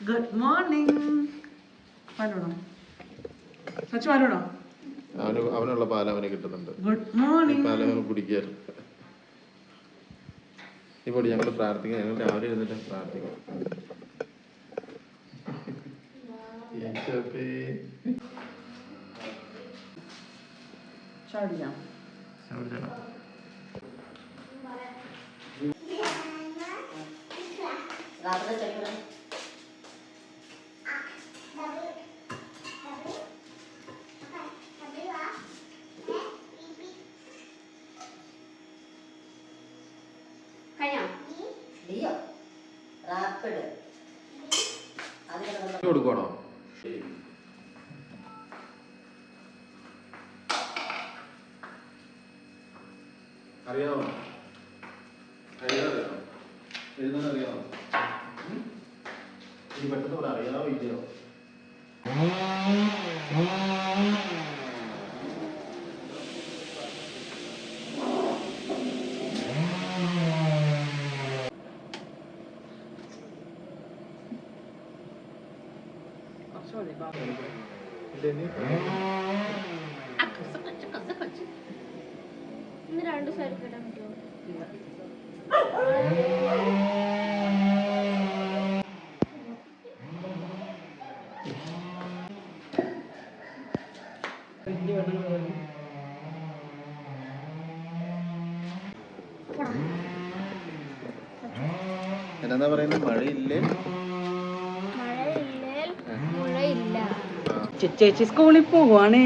Good morning. അവനുള്ള പാൽ അവന് കിട്ടുന്നുണ്ട്. Good morning. പാൽ അവന് കുടിക്കാൻ. ഇപ്പോൾ ഞങ്ങൾ പ്രാർത്ഥിക്കാം. ഞങ്ങൾ രാവിലെ ഇരുന്നിട്ട് പ്രാർത്ഥിക്കാം. കൊടുക്കണോ? അറിയാമോ? എഴുതാനറിയാമോ? ഈ പെട്ടെന്ന് പോലെ അറിയാമോ ഇല്ലയോ? രണ്ട് സൈഡ് കിട്ടാൻ പറ്റുമോ? എന്താ പറയുന്നത്? മഴയില്ലേ? മഴയില്ല. ചേച്ചി സ്കൂളിൽ പോവാണ്.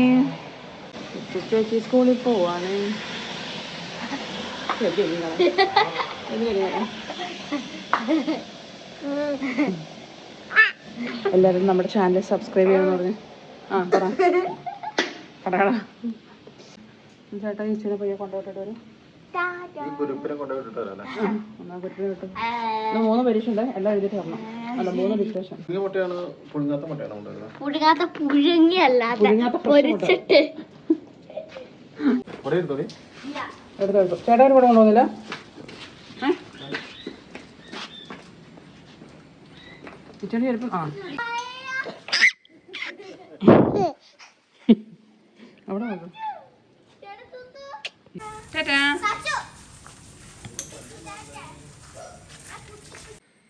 ചേച്ചി സ്കൂളിൽ പോവാണ്. എല്ലാവരും നമ്മുടെ ചാനൽ സബ്സ്ക്രൈബ് ചെയ്യാന്ന് പറഞ്ഞു. പറയടാ ചേട്ടാ. ചേച്ചിനെ പയ്യെ കൊണ്ടുപോയിട്ട് വരും. എന്നാ കുരുപ്പിനെ വിട്ടു. 3 പരീക്ഷ ഉണ്ട്. എല്ലാം എഴുതിട്ട് വരണം. അല്ല 3 ഡിക്റ്റേഷൻ. പുഴുങ്ങാത്ത പൊരിച്ചിട്ട് എടുത്തു. ചേട്ടാ കൂടെ കൊണ്ടുപോകുന്നില്ല? കിച്ചണി ചെരുപ്പം. അവിടെ നോക്കും.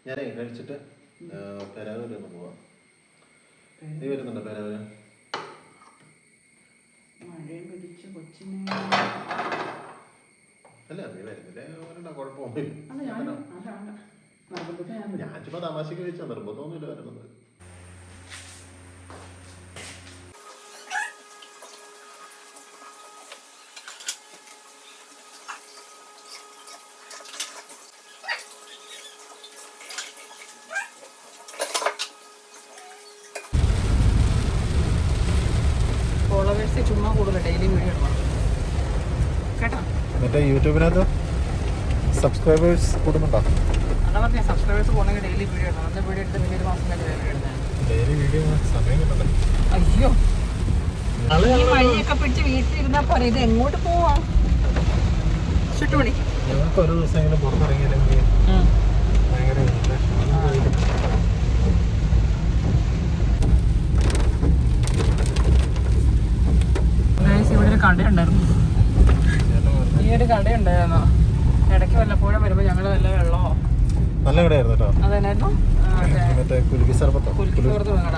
ഞാനേ കഴിച്ചിട്ട് പെരാവൂര് ഒന്ന് പോവാം. നീ വരുന്നുണ്ടോ പെരാവൂര്? അല്ല നീ വരുന്നില്ലേ? കുഴപ്പമൊന്നുമില്ല. ഞാൻ ചുമ്മാ തമാശക്ക് വെച്ചാ, നിർബന്ധമൊന്നുമില്ല വരുന്നത്. ഫോളോവേഴ്സ് ചുമ്മാ കൂടുതൽ ഡെയിലി വീഡിയോ ഇടണം കേട്ടോ. മറ്റേ യൂട്യൂബിനകത്ത് സബ്സ്ക്രൈബേഴ്സ് കൂടുന്നുണ്ടോ? അതാ പറഞ്ഞ സബ്സ്ക്രൈബേഴ്സ് പോകണമെങ്കിൽ ഡെയിലി വീഡിയോ ഇടണം. അന്ന് വീഡിയോ എടുത്ത് വലിയൊരു മാസം കഴിഞ്ഞ് വീഡിയോ ഇടുന്നത്. ഡെയിലി വീഡിയോ സമയം കിട്ടണ്ടേ? അയ്യോ ഈ മഴയൊക്കെ പിടിച്ച് വീട്ടിലിരുന്നാ പോലെ. ഇത് എങ്ങോട്ട് പോവാം? ചുട്ടുപണി. ഞങ്ങൾക്ക് ഒരു ദിവസമെങ്കിലും പുറത്തിറങ്ങിയില്ലെങ്കിൽ ഭയങ്കര ഇവിടെ ഒരു കടയുണ്ടായിരുന്നു. ഈ ഒരു കടയുണ്ടായിരുന്നോ? ഇടയ്ക്ക് വല്ലപ്പോഴും വരുമ്പോ ഞങ്ങള് വല്ല വെള്ളമോ. നല്ല കടയായിരുന്നു കേട്ടോ. അതന്നായിരുന്നു കുലുക്കി സർബത്ത് കട.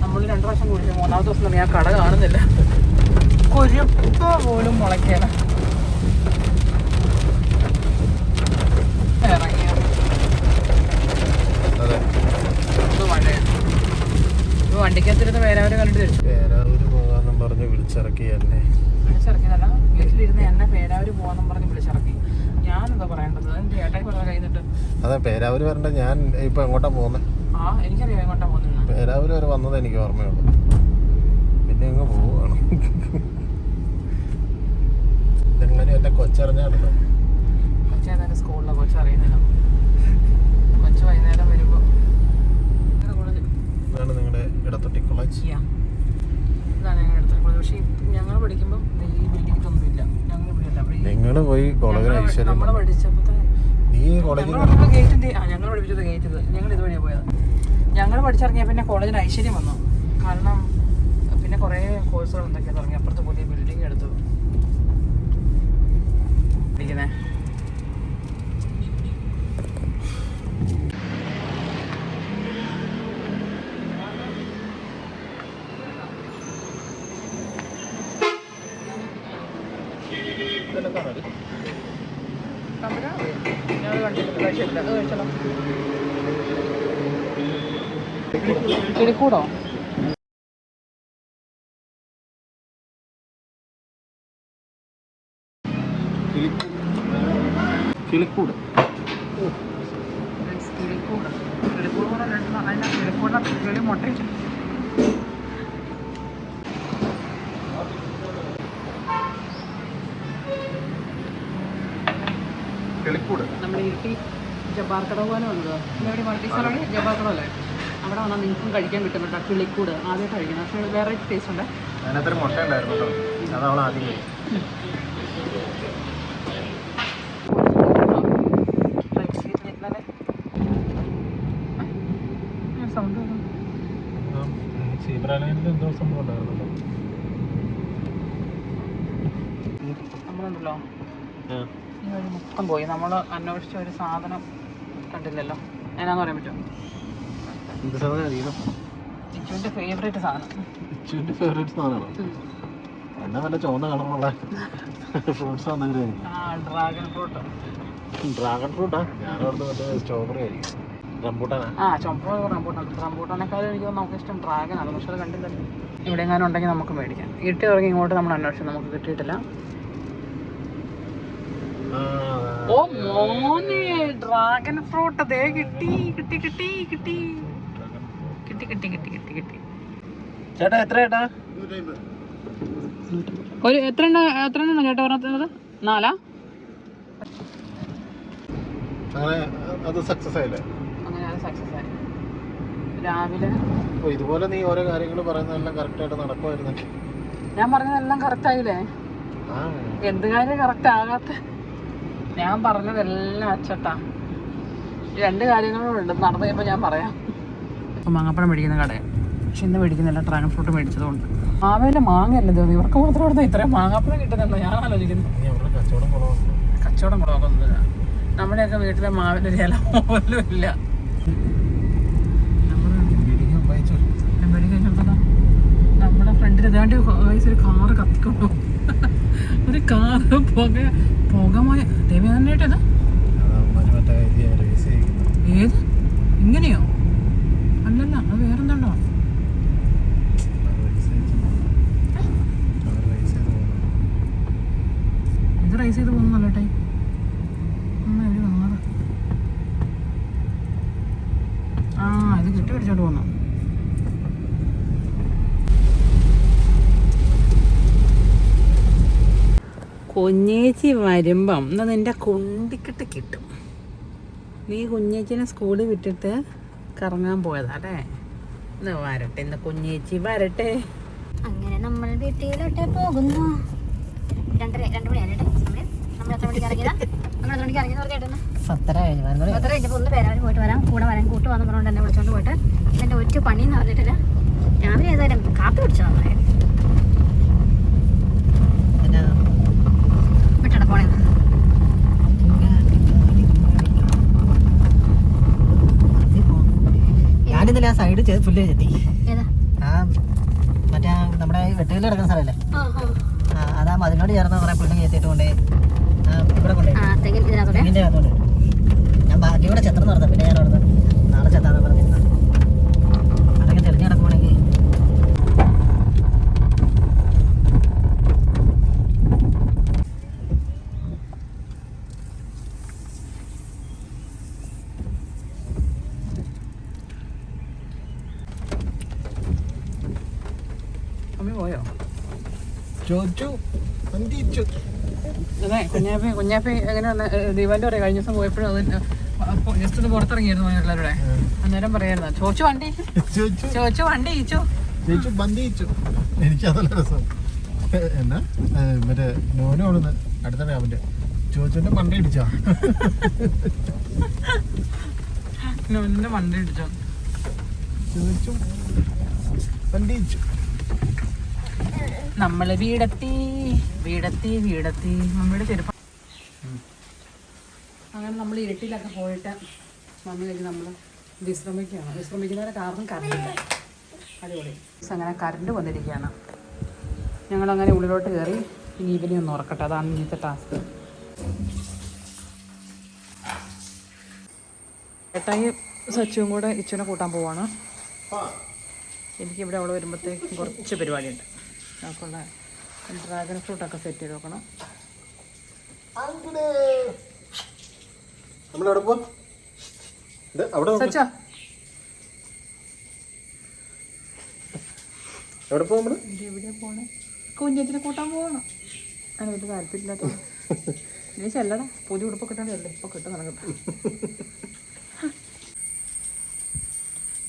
നമ്മൾ 2 പ്രാവശ്യം കുടിച്ചു. 3ാമത്തെ ദിവസം ഞാൻ കട കാണുന്നില്ല. കുരുപ്പ പോലും മുളയ്ക്കാണ്. ഇറങ്ങിയ വണ്ടിക്കകത്തിരുന്ന് പേരാവൂര് കണ്ടിട്ട് തരും. പേരാവൂര് പോകാന്നും പറഞ്ഞ് വിളിച്ചിറക്കി എന്നെ. വിളിച്ചിറക്കിയതല്ല, വീട്ടിലിരുന്ന് എന്നെ പേരാവൂര് പോകാന്നും പറഞ്ഞ് വിളിച്ചിറക്കി. ഞാനെന്താ പറയേണ്ടത്? ചേട്ടായി പറഞ്ഞ കഴിഞ്ഞിട്ട്. അതെ പേരാവൂര് വരണ്ട. ഞാൻ ഇപ്പൊ എങ്ങോട്ടാ പോകുന്നത്? എനിക്കറിയാം എങ്ങോട്ടാ പോകുന്നത്. പേരാവൂര് വരെ വന്നത് എനിക്ക് ഓർമ്മയുള്ളൂ. പിന്നെ അങ്ങ് പോവാണ്. എങ്ങനെ എന്റെ കൊച്ചറിഞ്ഞാണല്ലോ. ഏതായാലും സ്കൂളിലെ കൊച്ചു അറിയുന്നില്ല. കൊച്ചു വൈകുന്നേരം വരുമ്പോൾ ഇതാണ് നിങ്ങളുടെ ഇടത്തൊട്ടി കോളേജ്. ഇതാണ് ഞങ്ങളുടെ ഇടത്തൊട്ടി കോളേജ്. പക്ഷേ ഞങ്ങൾ പഠിക്കുമ്പോൾ ഈ ബിൽഡിംഗ് ഇതൊന്നുമില്ല. ഞങ്ങൾ ഇവിടെ നിങ്ങൾ പോയി കോളേജിൽ ഐശ്വര്യം നമ്മളെ പഠിച്ചപ്പോൾ നീ കോളേജിൽ ഗേറ്റിന്റെ ഞങ്ങൾ പഠിപ്പിച്ചത് ഗേറ്റ് ഇത്. ഞങ്ങൾ ഇതുവഴിയാണ് പോയത്. ഞങ്ങൾ പഠിച്ചിറങ്ങിയ പിന്നെ കോളേജിന് ഐശ്വര്യം വന്നു. കാരണം പിന്നെ കുറേ കോഴ്സുകൾ എന്തൊക്കെയാണ് തുടങ്ങി. അപ്പുറത്ത് പുതിയ ബിൽഡിംഗ് എടുത്തു പഠിക്കുന്നേ. കിളിക്കൂടോ? കിളിക്കൂട്. കിളി മുട്ടയിട്ട് കിളിക്കൂട്. നമ്മുടെ ഇരുട്ടി ജബ്ബാർ കടവ് പോലെ വന്നത് ഇവിടെ മൾട്ടി ജബ്ബാർ കടവല്ലേ, അവിടെ വന്നാൽ നിങ്ങൾക്കും കഴിക്കാൻ കിട്ടും കേട്ടോ. കിളിക്കൂട് ആദ്യം കഴിക്കണം. പക്ഷേ വേറെ ടേസ്റ്റ് ഉണ്ട്. അതിനകത്തൊരു മുട്ട ഉണ്ടായിരുന്നു കേട്ടോ, അത് അവൾ ആദ്യം കഴിച്ചു. നമ്മളുണ്ടല്ലോ ഈ വഴി മൊത്തം പോയി. നമ്മൾ അന്വേഷിച്ച ഒരു സാധനം കണ്ടില്ലല്ലോ. എന്നാന്ന് പറയാൻ പറ്റുമോ? ഇച്ചുവിൻ്റെ ഫേവറേറ്റ് സാധനം. ഇച്ചുവിൻ്റെ ഫേവറേറ്റ് സാധനമാണോ? എന്നാ വല്ല ചുവന്ന കളറുള്ള ഫ്രൂട്ട്സ് വന്നെങ്കിൽ ഡ്രാഗൺ ഫ്രൂട്ട്. ഡ്രാഗൺ ഫ്രൂട്ടാ? ഞാനവിടുന്ന് മറ്റേ സ്ട്രോബെറി ആയിരിക്കും. റംബൂട്ടാനാ? റംബൂട്ടാനേക്കാളും എനിക്ക് നമുക്ക് ഇഷ്ടം ഡ്രാഗനാണ്. പക്ഷെ അത് കണ്ടില്ലല്ലോ. ഇവിടെ എങ്ങാനും ഉണ്ടെങ്കിൽ നമുക്ക് മേടിക്കാം. ഇരുട്ടി ഇറങ്ങി ഇങ്ങോട്ട് നമ്മൾ അന്വേഷിച്ചു, നമുക്ക് കിട്ടിയിട്ടില്ല. ഓ മോനെ, ഡ്രാഗൺ ഫ്രൂട്ട് അതേ കിട്ടി കിട്ടി കിട്ടി കിട്ടി കിട്ടി കിട്ടി കിട്ടി കിട്ടി കിട്ടി. ചേട്ടാ എത്ര ചേട്ടാ? ഒരു എത്ര എണ്ണം ചേട്ടാ പറഞ്ഞത്? 4? അങ്ങനെ അത് സക്സസ് ആയില്ലേ? അങ്ങനെ അത് സക്സസ് ആയി. രാവിലെ ഇതുപോലെ നീ ഓരോ കാര്യങ്ങൾ പറയുന്നതെല്ലാം കറക്റ്റായിട്ട് നടക്കുമായിരുന്നു. ഞാൻ പറഞ്ഞതെല്ലാം കറക്റ്റ് ആയില്ലേ? എന്ത് കാര്യം കറക്റ്റ് ആകാത്ത? ഞാൻ പറഞ്ഞതെല്ലാം അച്ചട്ടാ. 2 കാര്യങ്ങളുണ്ട് നടന്നു കഴിയുമ്പോൾ ഞാൻ പറയാം. ഇപ്പം മാങ്ങപ്പഴം മേടിക്കുന്ന കടയാണ്, പക്ഷെ ഇന്ന് മേടിക്കുന്നില്ല. Dragon fruit മേടിച്ചതുകൊണ്ട്. മാവേലെ മാങ്ങയല്ലേ തോന്നി, ഇവർക്ക് മാത്രം ഇവിടുന്ന് ഇത്രയും മാങ്ങാപ്പഴം കിട്ടുന്നുണ്ടോ ഞാൻ ആലോചിക്കുന്നു. കച്ചവടം കുറവൊന്നുമില്ല. നമ്മുടെയൊക്കെ വീട്ടിലെ മാവിൻ്റെ ഇല പോലും ഇല്ല. നമ്മുടെ ഫ്രണ്ടിൽ ഏതാണ്ട് ഒരു കാറ് കത്തിക്കൊണ്ടു. ഒരു കാറ് പുകമായ ദേവ്യാനേട്ടത്. ഏത് ഇങ്ങനെയോ? അല്ലല്ല, അത് വേറെന്താണ്ടോ. ഇത് റൈസ് ചെയ്ത് പോകുന്നല്ലോ ടൈം. ഇത് കിട്ടി പിടിച്ചോണ്ട് പോന്നു. കുഞ്ഞേച്ചി വരുമ്പം എന്നാ നിന്റെ കുണ്ടിക്കിട്ട് കിട്ടും. നീ കുഞ്ഞേച്ചിനെ സ്കൂളിൽ വിട്ടിട്ട് കറങ്ങാൻ പോയതാ അല്ലേ? ഇന്ന് വരട്ടെ, ഇന്ന് കുഞ്ഞേച്ചി വരട്ടെ. അങ്ങനെ നമ്മൾ വീട്ടിലോട്ട് പോകുന്നു. 2 മണിയാണ് സമയം. നമ്മൾ എത്ര മണിക്ക് ഇറങ്ങിയതാ? നമ്മൾ എത്ര മണിക്ക് ഇറങ്ങിയെന്ന് പറഞ്ഞിട്ട് 10:30 കഴിഞ്ഞപ്പോൾ ഒന്ന് പേരാവരും പോയിട്ട് വരാം, കൂടെ വരാൻ കൂട്ടുവാന്ന് പറഞ്ഞുകൊണ്ട് എന്നെ വിളിച്ചോണ്ട് പോയിട്ട് ഇതെൻ്റെ ഒറ്റ പണിയെന്ന് പറഞ്ഞിട്ടില്ല. രാവിലെ ഏതായാലും കാപ്പി കുടിച്ചതാ പറയാം. വിട്ടട പോണേ. ഞാനിതിൽ ആ സൈഡ് ചെയ്ത് ഫുള്ള് ചെത്തി. ഏതാ? മറ്റേ നമ്മുടെ വെട്ടുകല്ല് കിടക്കുന്ന സ്ഥലമല്ലേ, അതാ അതിനോട് ചേർന്ന് കുറെ പുല്ല് ചെത്തിയിട്ട് കൊണ്ടേ ഇവിടെ കൊണ്ടേ തെങ്ങിൻ്റെ അകത്തോണ്ട്. ഞാൻ ബാക്കി കൂടെ ചെത്തണം നടത്താം. പിന്നെ ഞാൻ അവിടെ നാളെ ചെത്താന്ന് പറഞ്ഞിരുന്ന അതൊക്കെ തെളിഞ്ഞ് കിടക്കുവാണെങ്കിൽ അമ്മ പോയോ? ചോദിച്ചു അതെ കുഞ്ഞാപ്പി എങ്ങനെയാണ് ദീപാവലി പറയാം കഴിഞ്ഞ ദിവസം പോയപ്പോഴും അത് ജസ്റ്റ് ഒന്ന് പുറത്തിറങ്ങിയായിരുന്നു എല്ലാവരുടെ അന്നേരം പറയായിരുന്നു ചോദിച്ചു വണ്ടി ചേച്ചു ബന്ദി എനിക്കതല്ല രസം എന്നാ മറ്റേ നോനോണെന്ന് അടുത്ത അവന്റെ ചോദിച്ചോന്റെ മണ്ട ഇടിച്ചാ നോനിന്റെ മണ്ട ഇടിച്ചോ ചോദിച്ചു വണ്ടി ഇടിച്ചു. നമ്മള് വീടെത്തി മമ്മിയുടെ ചെരുപ്പം. അങ്ങനെ നമ്മൾ ഇരുട്ടിലൊക്കെ പോയിട്ട് വന്നു കഴിഞ്ഞ് നമ്മൾ വിശ്രമിക്കുന്നവരെ കാരണം കറണ്ട് അടിപൊളി. അങ്ങനെ കറണ്ട് വന്നിരിക്കുകയാണ്. ഞങ്ങളങ്ങനെ ഉള്ളിലോട്ട് കയറി ഇനി ഇവനെ ഒന്ന് ഉറക്കട്ടെ, അതാണ് ഇന്നത്തെ ടാസ്ക്. ഏട്ടായി സച്ചുവും കൂടെ ഇച്ചുനെ കൂട്ടാൻ പോവാണ്. എനിക്കിവിടെ അവൾ വരുമ്പോഴത്തേക്കും കുറച്ച് പരിപാടിയുണ്ട്. നമുക്കുള്ള ഡ്രാഗൺ ഫ്രൂട്ടൊക്കെ സെറ്റ് ചെയ്ത് വെക്കണം. സച്ചാ എവിടെ പോകും? എവിടെ പോണേ? കുഞ്ഞത്തിനെ കൂട്ടാൻ പോകണം. അങ്ങനെ വലിയ താല്പര്യമില്ലാത്ത ഇനി ചെല്ലടാ. പുതിയ ഉടുപ്പ് കിട്ടണ്ടല്ലേ? ഇപ്പൊ കിട്ടും നടക്കട്ടെ.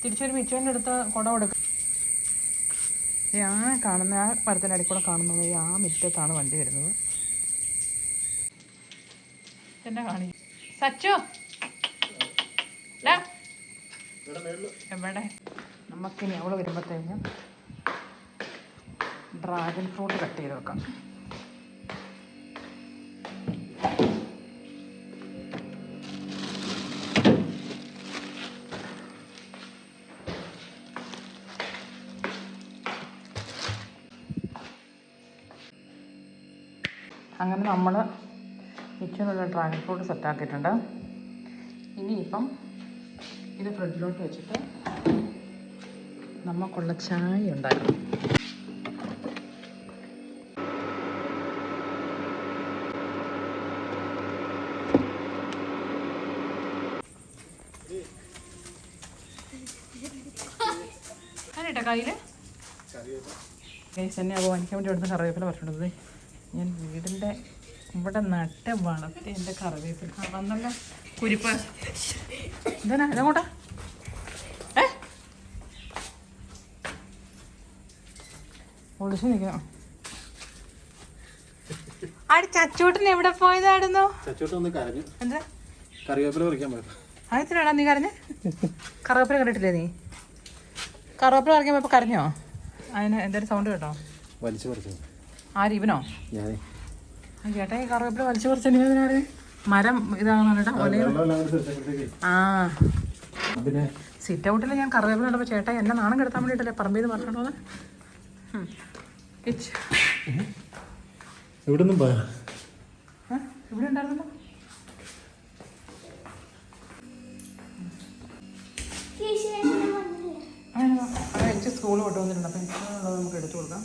തിരിച്ചൊരു മിച്ചുവിൻ്റെ അടുത്ത് കുട കൊടുക്കും. ഞാൻ കാണുന്ന ആ മരത്തിൻ്റെ അടിയിൽ കൂടെ കാണുന്നത് ആ മുറ്റത്താണ് വണ്ടി വരുന്നത്. എന്നെ കാണി സച്ചോ എവിടെ? നമുക്കിനി അവള് വരുമ്പോഴത്തേക്കും ഡ്രാഗൺ ഫ്രൂട്ട് കട്ട് ചെയ്ത് വെക്കാം. അങ്ങനെ നമ്മൾ കിച്ചണിലുള്ള ഡ്രാഗൺ ഫ്രൂട്ട് സെറ്റാക്കിയിട്ടുണ്ട്. ഇനിയിപ്പം ഇത് ഫ്രിഡ്ജിലോട്ട് വെച്ചിട്ട് നമുക്കുള്ള ചായ ഉണ്ടാക്കണം. ഞാനിട്ട കയ്യിൽ എന്നെ അപമാനിക്കാൻ വേണ്ടി ഇവിടുന്ന് കറിവേപ്പില പറിച്ചിടുന്നത്. ഞാൻ വീടിൻ്റെ ഇവിടെ നട്ട് വളർത്തി എൻ്റെ കറിവേപ്പില വന്നല്ല കുരിപ്പ്. എന്താണ് ഇതങ്ങോട്ടാ? ഒളിച്ചു നിൽക്കണം. ചച്ചൂട്ടൻ എവിടെ പോയതായിരുന്നു? എന്താ കറിവേപ്പില പറിക്കാൻ പോയത്? ആയത്തിനാടാ നീ കരഞ്ഞ്? കറിവേപ്പില കണ്ടിട്ടില്ലേ നീ? കറിവേപ്പില പറിക്കാൻ പോയപ്പോൾ കരഞ്ഞോ? അതിന് എന്തായാലും സൗണ്ട് കേട്ടോ? വലിച്ചു പറിച്ചു. ആര്? ഇവനോ? ചേട്ടാ ഈ കറിവേപ്പില വലിച്ചു പറിച്ച മരം ഇതാണ് കേട്ടോ. ആ സിറ്റ് ഔട്ടിൽ ഞാൻ കറിവേപ്പില കണ്ടപ്പോൾ ചേട്ടാ എന്നെ നാണം കെടുത്താൻ വേണ്ടിയിട്ടല്ലേ പറമ്പിൽ നിന്ന് പറഞ്ഞോണ്ടോ? ഇവിടെ ഉണ്ടായിരുന്നല്ലോ. എനിക്ക് സ്കൂൾ വിട്ട് വന്നിട്ടുണ്ട്. അപ്പം എനിക്കുള്ളത് നമുക്ക് എടുത്തു കൊടുക്കാം.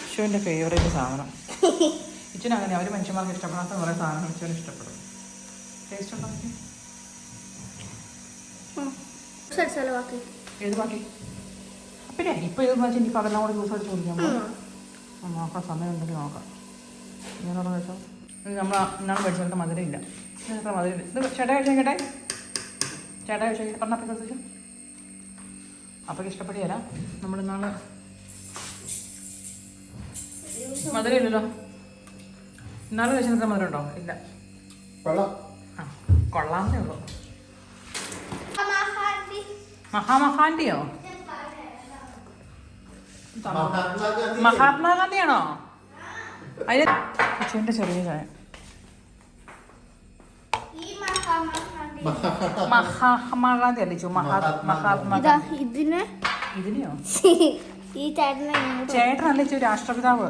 ഇച്ചുവിൻ്റെ ഫേവറേറ്റ് സാധനം. ഇച്ചിന് അങ്ങനെ അവർ മനുഷ്യന്മാർക്ക് ഇഷ്ടപ്പെടാത്ത കുറേ സാധനങ്ങൾ ഇച്ചിന് ഇഷ്ടപ്പെടും. ടേസ്റ്റ് ഉണ്ടോ? ഏത് ബാക്കി? പിന്നെ ഇപ്പം ഏതെന്ന് വെച്ചാൽ ഇനിയിപ്പോൾ അതെല്ലാം കൂടെ ജ്യൂസ് അടിച്ച് കുടിക്കാൻ നോക്കാം. സമയം ഉണ്ടെങ്കിൽ നോക്കാം. ഇങ്ങനെയുള്ള വെച്ചോ നമ്മൾ ഇന്നാണ് പഠിച്ചത്. മധുരം ഇല്ല. എത്ര മധുരം ഇത് ചേട്ടാ കഴിച്ചേക്കട്ടെ. ചേട്ടാ കഴിച്ചേക്കട്ടെ. പറഞ്ഞ അപ്പം കഴിച്ചു. അപ്പം ഇഷ്ടപ്പെടുകയല്ല. നമ്മളിന്നാള് മധുരം ഇല്ലല്ലോ. ഇന്നാള് കഴിച്ചിട്ട് മധുരം ഉണ്ടോ? ഇല്ല. ആ കൊള്ളാമെന്നേ ഉള്ളൂ. മഹാമഹാന്റിയോ? മഹാത്മാഗാന്ധിയാണോ? അതിന് അച്ഛൻ്റെ ചെറിയ ചായ. മഹാത്മാഗാന്ധി അല്ലിച്ചു. മഹാത്മാഗാന്ധി ഇതിനെയോ? ചേട്ടനല്ലിച്ചു രാഷ്ട്രപിതാവ്.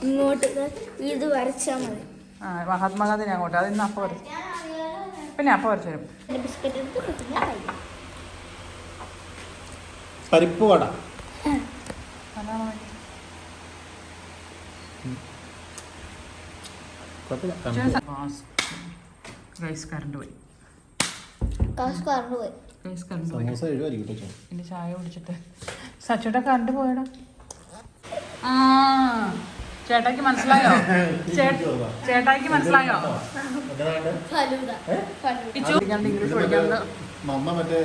ഇങ്ങോട്ട് ഇത് വരച്ചാൽ മതി. ആ മഹാത്മാഗാന്ധിനെ അങ്ങോട്ട്. അത് ഇന്ന് അപ്പം വരച്ചു. പിന്നെ അപ്പം വരച്ചു തരും. പരിപ്പ് വട. റൈസ് കറണ്ട് പോയി. സമോസ എഴുതായിരിക്കും കേട്ടോ. ഇനി ചായ കുടിച്ചിട്ട് സച്ചോട്ട കറണ്ട് പോയടാ. ആ ചേട്ടായിക്ക് മനസ്സിലായോ? ചേട്ടായിക്ക് മനസ്സിലായോ? ഇംഗ്ലീഷ് പഠിക്കാണ്ട് മമ്മ മറ്റേ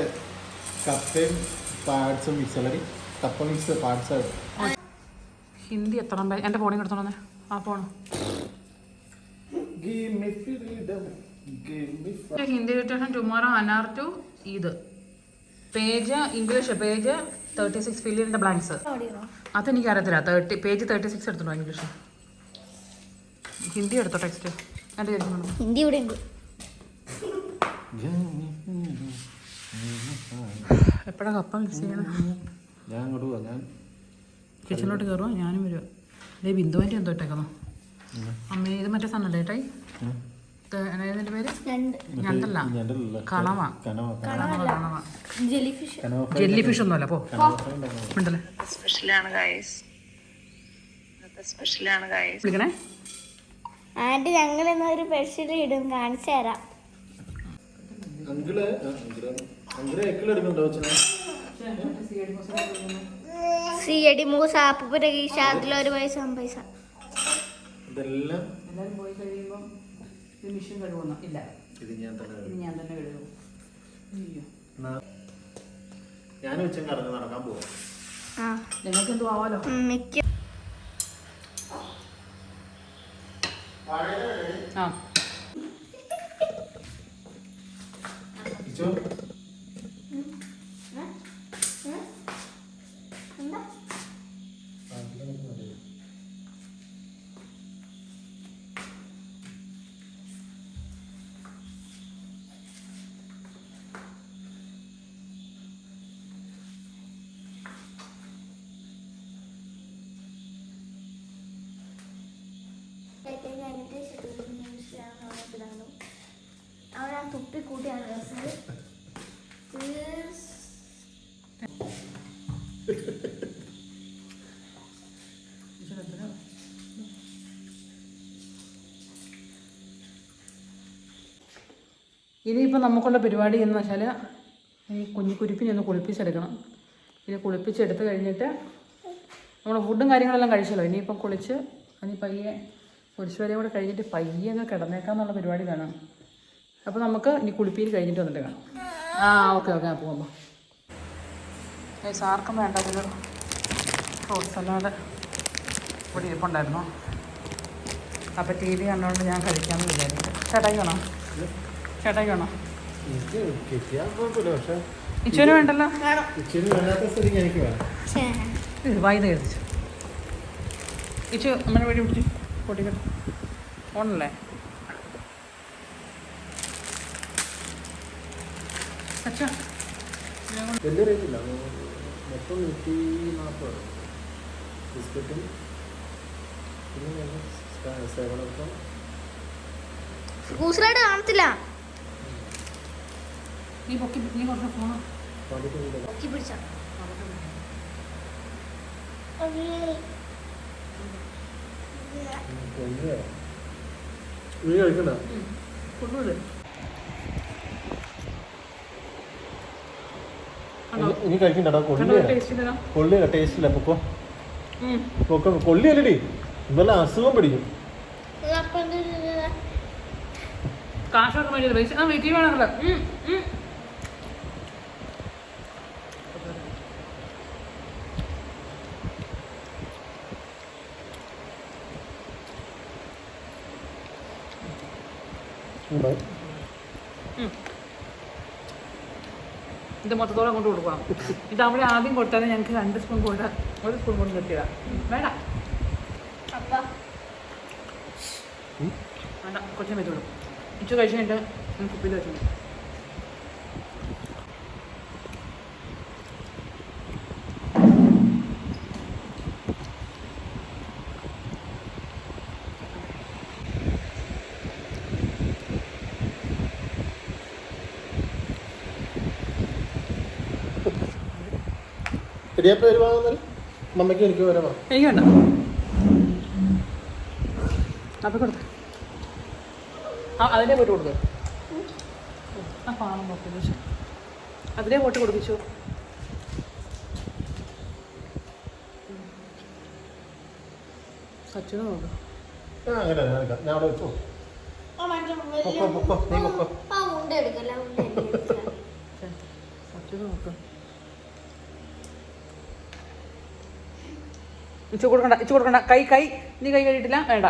കപ്പയും പാർട്സും മിക്സറി കപ്പ മിക്സ് പാർട്സ്. ഹിന്ദി എത്ര എൻ്റെ ഫോണിൽ എടുത്തോളന്നേ. ആ ഫോണ് ഹിന്ദി ഡിക്റ്റേഷൻ ടുമോറോ അനാർ ടു ഇത് page English page 36 fill in the blanks. അതെനിക്ക് അറിയത്തില്ല. പേജ് 36 എടുത്തിട്ടുണ്ടോ ഇംഗ്ലീഷ്? ഹിന്ദി എടുത്തോ ടെക്സ്റ്റ്. എൻ്റെ ചോദിക്കുന്നുണ്ടോ? ഹിന്ദി ഇവിടെ ഉണ്ട്. എപ്പോഴാണ് കപ്പ മിക്സ് ചെയ്യണം? ഞാൻ അങ്ങോട്ട് പോവാം. ഞാൻ കിച്ചണിലോട്ട് കയറുക. ഞാനും വരുക. ഇതേ ബിന്ദുവിൻ്റെ എന്തോ ഇട്ടേക്കുന്നോ അമ്മേ? ഇത് മറ്റേ സാധനമല്ലേ ഏട്ടായി? ഇതിൻ്റെ പേര് ഞണ്ടല്ല, കണവ. ജെല്ലി ഫിഷ് ഒന്നുമല്ല. പോ ഉണ്ടല്ലേ. വിളിക്കണേ ആൻറ്റി. ഞങ്ങൾ എന്നൊരു സ്പെഷ്യൽ ഇടും, കാണിച്ചു തരാം. സിയടി മൂസ അപ്പൂപ്പ രഗീഷ അതിലൊരു പൈസ പൈസ ഇതെല്ലാം എല്ലാവരും പോയി കഴിയുമ്പം മിഷൻ കഴുകുന്ന ഇല്ല. ഇത് ഞാൻ തന്നെ കഴുകും. ഞാൻ ഉച്ചക്ക് കറങ്ങി നടക്കാൻ പോവാം. നിങ്ങൾക്ക് എന്തോ ആവാലോ. മിക്ക ആ അവരാ തുപ്പി കൂട്ടിയാണ് രസം. ഇനിയിപ്പോൾ നമുക്കുള്ള പരിപാടി എന്ന് വെച്ചാൽ ഈ കുരിപ്പിനെ ഒന്ന് കുളിപ്പിച്ചെടുക്കണം. ഇത് കുളിപ്പിച്ചെടുത്ത് കഴിഞ്ഞിട്ട് നമ്മൾ ഫുഡും കാര്യങ്ങളെല്ലാം കഴിച്ചല്ലോ. ഇനിയിപ്പം കുളിച്ച് ഇനി പയ്യെ കുരിശുവരെയും കൂടെ കഴിഞ്ഞിട്ട് പയ്യെ അങ്ങ് കിടന്നേക്കാന്നുള്ള പരിപാടി വേണം. അപ്പോൾ നമുക്ക് ഇനി കുളിപ്പീര് കഴിഞ്ഞിട്ട് വന്നിട്ട് കാണാം. ആ ഓക്കെ ഓക്കെ. പോകുമ്പോൾ ആർക്കും വേണ്ട ഒരു ഫ്രൂട്ട് സലാഡ് ഇവിടെ ഇരിപ്പുണ്ടായിരുന്നു. അപ്പോൾ TV കണ്ടുകൊണ്ട് ഞാൻ കഴിക്കാമെന്ന് വിചാരിച്ചു. ചേട്ടായി വേണോ? ചേട്ടായി വേണോ? ഇച്ചുവിന് വേണ്ടല്ലോ. വായുത കഴിച്ചു. ഇച്ചു നമ്മുടെ വഴി പിടിച്ചു പൊട്ടിക്കട്ടെ. ഓണല്ലേ? അച്ഛാ വലിയ റേറ്റില്ല. മൊത്തം 140 ബിസ്ക്കറ്റും പിന്നെ സേവനപ്പം. കൂസലായിട്ട് കാണത്തില്ല. നീ കുറച്ച് ഫോണോ പൊക്കി പിടിച്ച നീ കഴിക്കണ്ട. കൊണ്ടുപോയി ഇനി കഴിക്കണ്ടോ? കൊള്ളിയല്ല, ടേസ്റ്റ് ഇല്ല. കൊള്ളിയല്ലടി, ഇന്നലെ അസുഖം പിടിക്കും. കാശൊക്കെ മേടിച്ചത് പൈസ ആ വീട്ടിൽ വേണമല്ലോ. ഇത് മൊത്തത്തോടെ കൊണ്ട് കൊടുക്കണം. ഇത് അവിടെ ആദ്യം കൊടുത്താൽ ഞങ്ങൾക്ക് 2 സ്പൂൺ കൊണ്ട് 1 സ്പൂൺ കൊണ്ട് കിട്ടിയതാ. വേണ്ട വേണ്ട, കുറച്ചും വെച്ച് കൊടുക്കും. ഇച്ചു കഴിച്ച് കഴിഞ്ഞിട്ട് കുപ്പിയിൽ വെച്ചു. ശരിയപ്പോൾ വരുവാണെന്നാൽ മമ്മയ്ക്ക് എനിക്ക് വരാൻ പറഞ്ഞു. എനിക്ക് വേണ്ട. അപ്പം കൊടുത്ത അതിൻ്റെ പോയിട്ട് കൊടുക്കുക. പാണം നോക്കി അതിലേ വോട്ട് കൊടുപ്പിച്ചു. സച്ചിന് നോക്കും. അങ്ങനെ ഞാൻ അവിടെ വെച്ചോ. പൊക്കോ നീ പൊക്കോ. സച്ചിന് നോക്കും. ഇച്ചു കൊടുക്കണ്ട. കൈ നീ കൈ കഴിയിട്ടില്ല, വേണ്ട.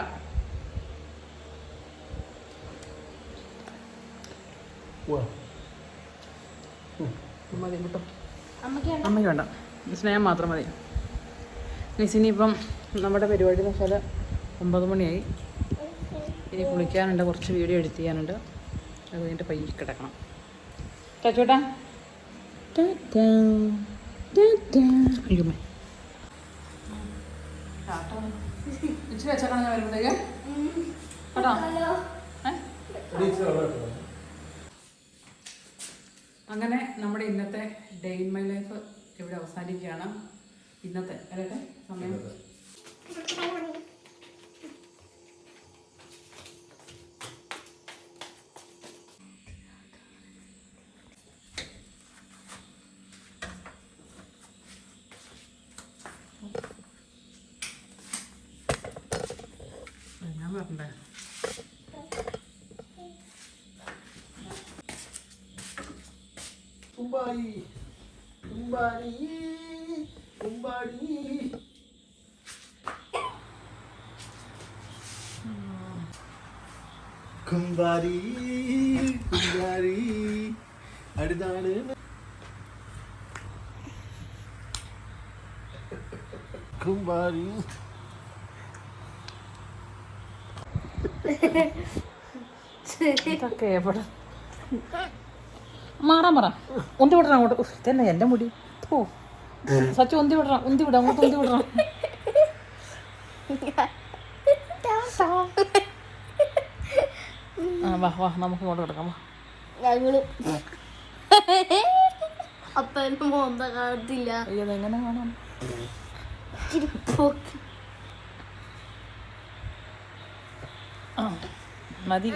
മതി കേട്ടോ, അമ്മയ്ക്ക് വേണ്ട, സ്നേഹം മാത്രം മതി. ഇനിയിപ്പം നമ്മുടെ പരിപാടി എന്ന് വെച്ചാൽ 9 മണിയായി. ഇനി കുളിക്കാനുണ്ട്, കുറച്ച് വീഡിയോ എഡിറ്റ് ചെയ്യാനുണ്ട്. അത് കഴിഞ്ഞിട്ട് പയ്യെ കിടക്കണം. ചച്ചോട്ടാ അയ്യമ്മേ ഇച്ചിരി വെച്ചേക്കണം ഞാൻ വരുമ്പോഴത്തേക്ക് കേട്ടോ. അങ്ങനെ നമ്മുടെ ഇന്നത്തെ ഡേ ഇൻ മൈ ലൈഫ് ഇവിടെ അവസാനിക്കുകയാണ്. ഇന്നത്തെ അല്ലേ സമയം ഞാൻ പറഞ്ഞേ. കുമ്പാരി അടുത്താണ് കുമ്പാരി. ഇതൊക്കെ എവിടെ മാറാൻ പറ. ഉന്തി വിടണം അങ്ങോട്ട്. തന്നെ എൻ്റെ മുടി ഓ സച്ചു ഉന്തി വിടണം, അങ്ങോട്ട് ഉന്തി വിടണം. വാ നമുക്ക് ഇങ്ങോട്ട് കിടക്കാം. അപ്പനും മോന്ത കാണത്തില്ല. അയ്യോ അതെങ്ങനെ കാണാം? മതി.